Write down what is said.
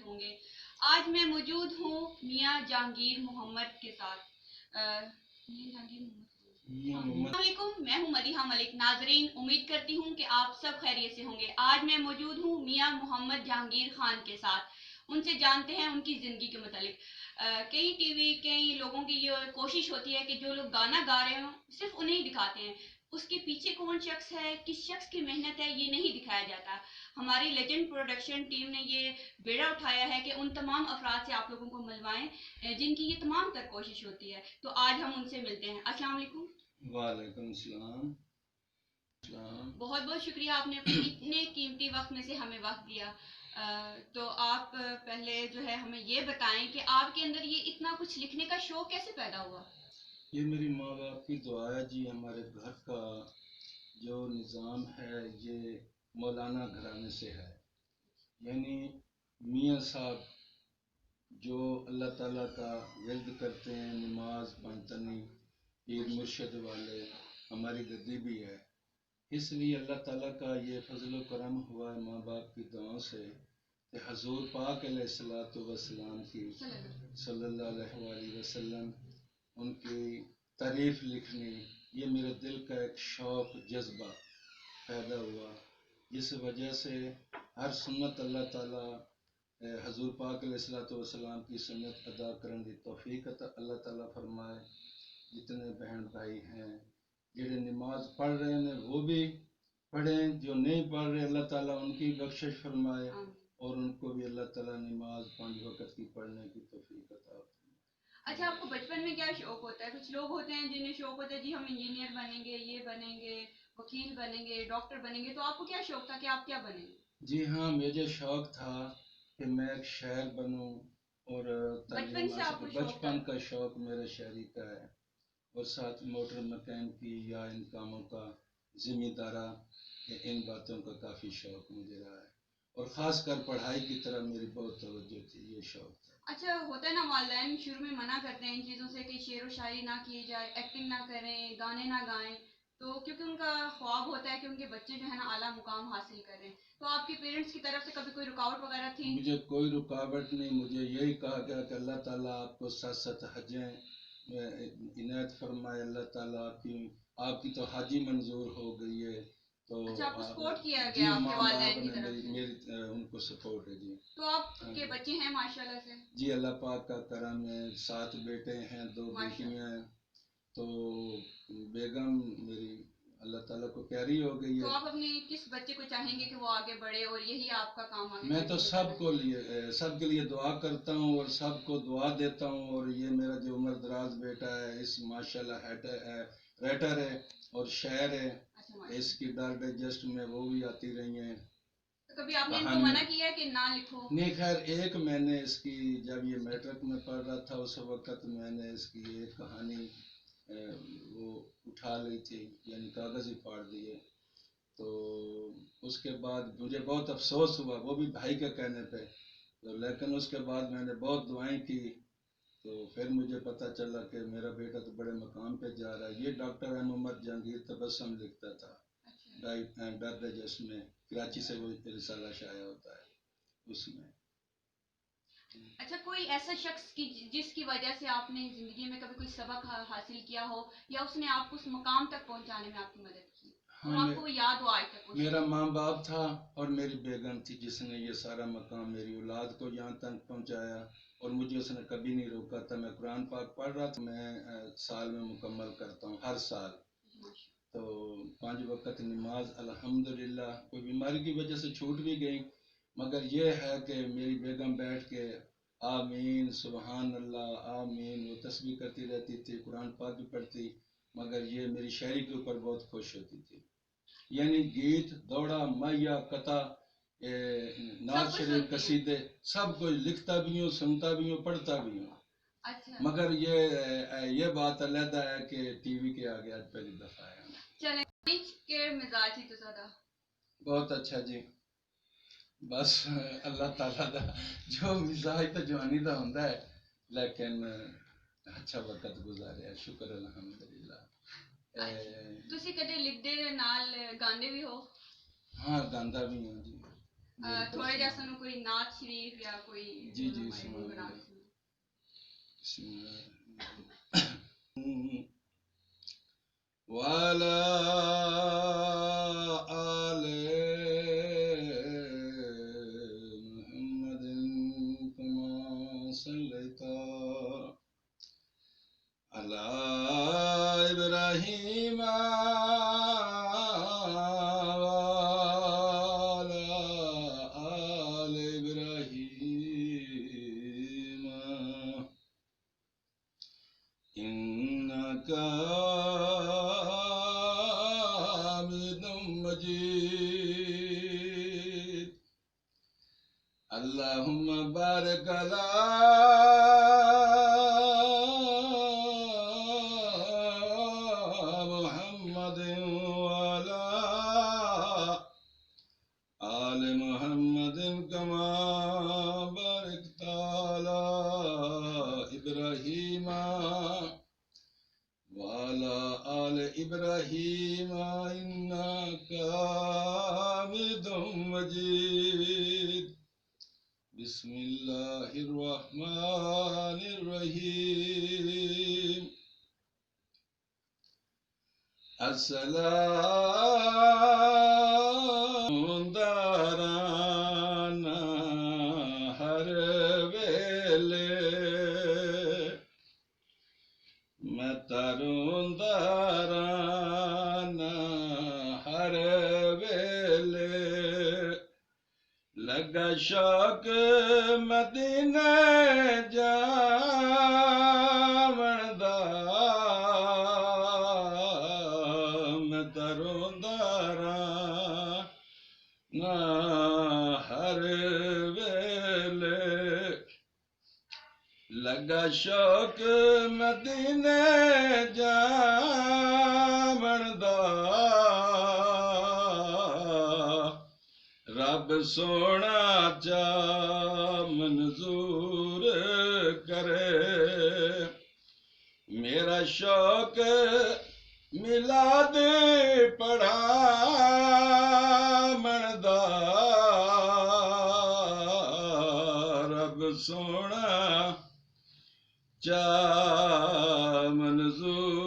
ہوں گے. آج میں موجود ہوں میاں جہانگیر محمد کے ساتھ. میاں جہانگیر محمد. السلام علیکم، میں ہوں مدیحہ ملک. ناظرین، امید کرتی ہوں کہ آپ سب خیریت سے ہوں گے. آج میں موجود ہوں میاں محمد جہانگیر خان کے ساتھ. ان سے جانتے ہیں ان کی زندگی کے متعلق. کئی ٹی وی کئی لوگوں کی یہ کوشش ہوتی ہے کہ جو لوگ گانا گا رہے ہوں صرف انہیں ہی دکھاتے ہیں. اس کے پیچھے کون شخص ہے، کس شخص کی محنت ہے، یہ نہیں دکھایا جاتا. ہماری لیجنڈ پروڈکشن ٹیم نے یہ بیڑا اٹھایا ہے کہ ان تمام افراد سے آپ لوگوں کو ملوائیں جن کی یہ تمام تر کوشش ہوتی ہے. تو آج ہم ان سے ملتے ہیں. السلام علیکم. وعلیکم السلام. بہت بہت شکریہ، آپ نے اپنے اتنے قیمتی وقت میں سے ہمیں وقت دیا. تو آپ پہلے جو ہے ہمیں یہ بتائیں کہ آپ کے اندر یہ اتنا کچھ لکھنے کا شوق کیسے پیدا ہوا؟ یہ میری ماں باپ کی دعا ہے جی. ہمارے گھر کا جو نظام ہے یہ مولانا گھرانے سے ہے. یعنی میاں صاحب جو اللہ تعالیٰ کا ورد کرتے ہیں، نماز پانچتنی، پیر مرشد والے، ہماری گدی بھی ہے. اس لیے اللہ تعالیٰ کا یہ فضل و کرم ہوا ہے ماں باپ کی دعاؤں سے کہ حضور پاک علیہ الصلوۃ والسلام کی صلی اللہ علیہ وآلہ وسلم ان کی تعریف لکھنی، یہ میرے دل کا ایک شوق جذبہ پیدا ہوا، جس وجہ سے ہر سنت اللہ تعالیٰ حضور پاک علیہ الصلوۃ والسلام کی سنت ادا کرنے کی توفیق اللہ تعالیٰ فرمائے. جتنے بہن بھائی ہیں جڑے نماز پڑھ رہے ہیں وہ بھی پڑھیں، جو نہیں پڑھ رہے اللہ تعالیٰ ان کی بخشش فرمائے اور ان کو بھی اللہ تعالیٰ نماز 5 وقت کی پڑھنے کی توفیق عطا فرمائے. اچھا، آپ کو بچپن میں کیا شوق ہوتا ہے؟ کچھ لوگ ہوتے ہیں جنہیں شوق ہوتا ہے جی ہم انجینئر بنیں گے، یہ بنیں گے، وکیل بنیں گے، ڈاکٹر بنیں گے. تو آپ کو کیا شوق تھا کہ آپ کیا بنیں گے؟ جی ہاں، مجھے شوق تھا کہ میں ایک شاعر بنوں اور بچپن سے آپ کو بچپن کا شوق میرے شاعری کا ہے، اور ساتھ موٹر مکین کی یا ان کاموں کا، ذمہ دارہ، ان باتوں کا کافی شوق مجھے رہا ہے، اور خاص کر پڑھائی کی طرف میری بہت توجہ تھی، یہ شوق تھا. اچھا، ہوتا ہے نا والدین شروع میں منع کرتے ہیں ان چیزوں سے کہ شعر و شاعری نہ کی جائے، ایکٹنگ نہ کریں، گانے نہ گائیں، تو کیونکہ ان کا خواب ہوتا ہے کہ ان کے بچے جو ہے نا اعلیٰ مقام حاصل کریں. تو آپ کے پیرنٹس کی طرف سے کبھی کوئی رکاوٹ وغیرہ تھی؟ مجھے کوئی رکاوٹ نہیں. مجھے یہی کہا گیا کہ اللہ تعالیٰ آپ کو 7 حجیں عنایت فرمائے. اللہ تعالیٰ آپ کی تو حاجی منظور ہو گئی ہے. تو اچھا، آپ کو سپورٹ کیا جی گیا آپ کے ماں والدین باپ کی نے طرف سے؟ میری ان کو سپورٹ ہے جی. تو آپ کے بچے ہیں ماشاءاللہ سے؟ جی اللہ پاک کا کرم ہے. 7 بیٹے ہیں، 2 بیٹیاں ہیں. تو بیگم میری اللہ تعالیٰ کو پیاری ہو گئی ہے. تو آپ اپنی کس بچے کو چاہیں گے کہ وہ آگے بڑھے اور یہی آپ کا کام آگے؟ میں تو سب کے لیے دعا کرتا ہوں اور سب کو دعا دیتا ہوں. اور یہ میرا جو عمر دراز بیٹا ہے، اس ماشاءاللہ رائٹر ہے اور شاعر ہے. اس کی ڈائجسٹ میں وہ بھی آتی رہی ہیں. کبھی آپ نے ان کو منع کیا کہ نہ لکھو؟ نہیں، خیر ایک میں نے اس کی جب یہ میٹرک میں پڑھ رہا تھا اس وقت میں نے اس کی ایک کہانی وہ اٹھا لی تھی، یعنی کاغذ ہی پھاڑ دیے. تو اس کے بعد مجھے بہت افسوس ہوا، وہ بھی بھائی کے کہنے پہ. تو لیکن اس کے بعد میں نے بہت دعائیں کی. تو پھر مجھے پتہ چلا کہ میرا بیٹا تو بڑے مقام پہ جا رہا ہے. یہ ڈاکٹر محمد جہانگیر تبسم لکھتا تھا ڈائجسٹ میں، کراچی سے وہ رسالہ شائع ہوتا ہے اس میں. اچھا، کوئی ایسا شخص جس کی وجہ سے آپ نے زندگی میں کبھی کوئی سبق حاصل کیا ہو یا اس نے آپ کو اس مقام تک پہنچانے میں آپ کی مدد کی اور آپ کو یاد ہو آج تک؟ میرا ماں باپ تھا اور میری بیگم تھی جس نے یہ سارا مقام میری اولاد کو یہاں تک پہنچایا، اور مجھے اس نے کبھی نہیں روکا تھا. میں قرآن پاک پڑھ رہا تھا، میں سال میں مکمل کرتا ہوں ہر سال. تو 5 وقت نماز الحمدللہ، کوئی بیماری کی وجہ سے چھوٹ بھی گئی، مگر یہ ہے کہ میری بیگم بیٹھ کے آمین سبحان اللہ آمین وہ تسبیح کرتی رہتی تھی، قرآن پاک بھی پڑھتی، مگر یہ میری شاعری کے اوپر بہت خوش ہوتی تھی. یعنی گیت، دوڑا، ماہیا، قطع، نعت شریف، قصیدے، سب کچھ لکھتا بھی ہوں، سنتا بھی ہوں، پڑھتا بھی ہوں. مگر یہ بات علیحدہ ہے کہ ٹی وی کے آگے آج پہلی دفعہ ہے. چلیں کے مزاج ہی تو زیادہ بہت اچھا جی. بس اللہ تعالیٰ دا جو مزاج تو جوانی دا ہوندا ہے، لیکن اچھا وقت گزاریا، شکر الحمدللہ. تسی کدے لکھدے نال گاندے بھی ہو؟ ہاں گاندا بھی ہوں جی. تھوڑا جا سنو کوئی نعت شریف یا کوئی جی سنو بسم اللہ وعلى آل محمد كما صليت على إبراهيم وعلى آل إبراهيم إنك حميد مجيد اللهم بارك على محمد وعلى آل محمد كما باركت على إبراهيم وعلى آل إبراهيم إنك حميد مجيد بسم الله الرحمن الرحيم السلام دارانا ہر ویلے میں تروندا رانا ہر ویلے لگا شوق مدینے جاون دا میں تروندا رانا ہر ویلے لگا شوق مدینے جاون دا رب سونا چا منظور کرے میرا شوق میلاد پڑھاون دا رب سونا چا منظور